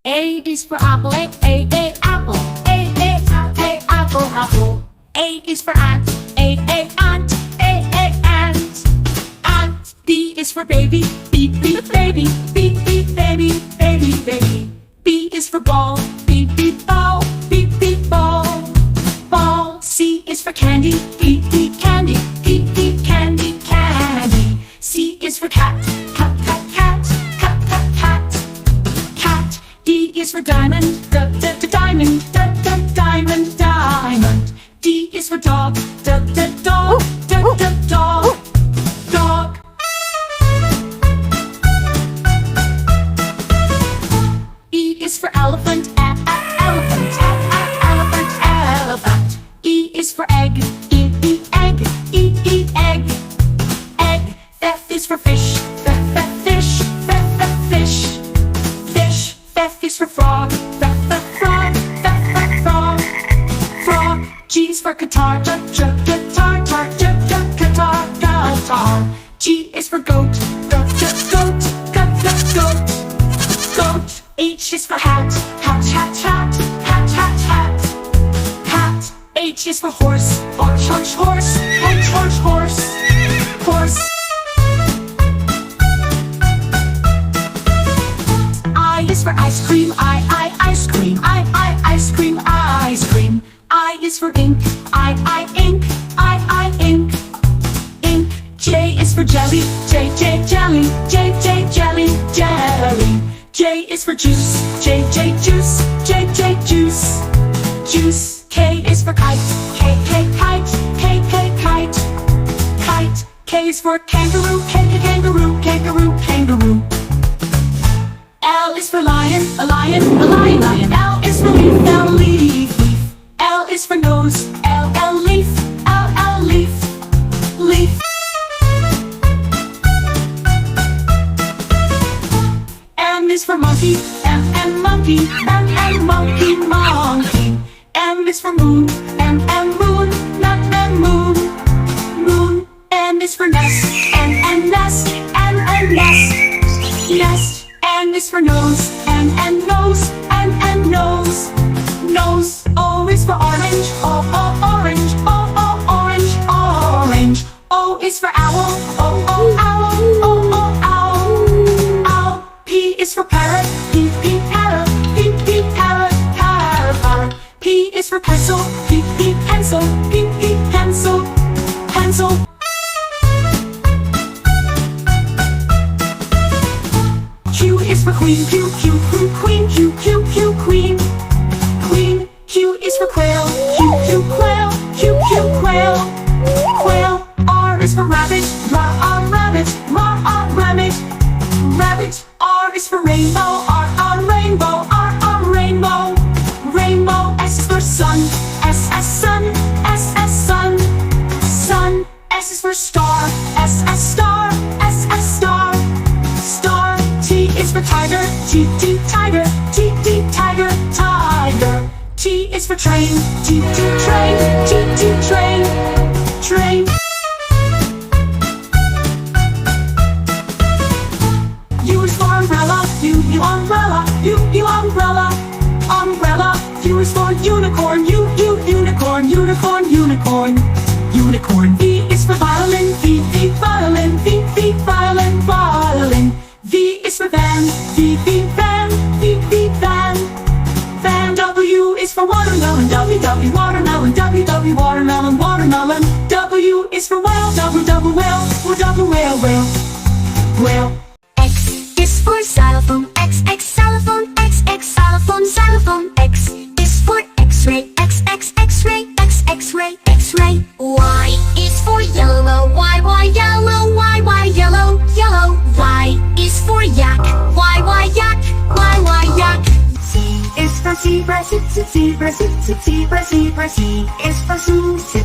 A is for apple, A, apple. A, apple, apple. A is for ant, A, ant. Ant. Ant. B is for baby, B, baby. B, baby, baby. B is for ball, B, ball. B, ball. Ball. C is for candy, E, candy. E, candy, candy. C is for cat, cat. D is for diamond, diamond. Diamond. D is for dog, dog. Dog. E is for elephant, elephant. Elephant. E is for egg, egg. Egg. F is for fish, fish. F is for frog, frog. G is for guitar, guitar. G is for goat, goat. H is for hat. H is for horse, horse. I is for ice cream, ice cream. Ice cream. I is for ink, ink. Ink. J is for jelly, jelly. J is for juice, juice. K is for kite, kite. K is for kangaroo, kangaroo. L is for lion, a lion. L is for leaf, L is for nose, leaf, leaf. M is for monkey, monkey. M is for moon, moon. N is for nest, nest. N is for nose, nose. O is for orange, orange. O is for owl, owl. P is for parrot, parrot. P is for pencil, pencil. Q is for queen, queen. Q is for quail, quail. R is for rabbit, rabbit. R is for rainbow, rainbow. S is for sun, sun. S is for star, star. T is for tiger, tiger. T is for train, train. U is for umbrella, umbrella. U is for unicorn, unicorn. V is for violin, violin. V is for van, van. W is for watermelon, watermelon. W is for whale. X is for xylophone, xylophone. X is for X-ray, X-ray. Y is for yellow, Y, yellow. Y is for yak, Y, yak. Z is for zebra, zebra. Z is for zoo, zoo.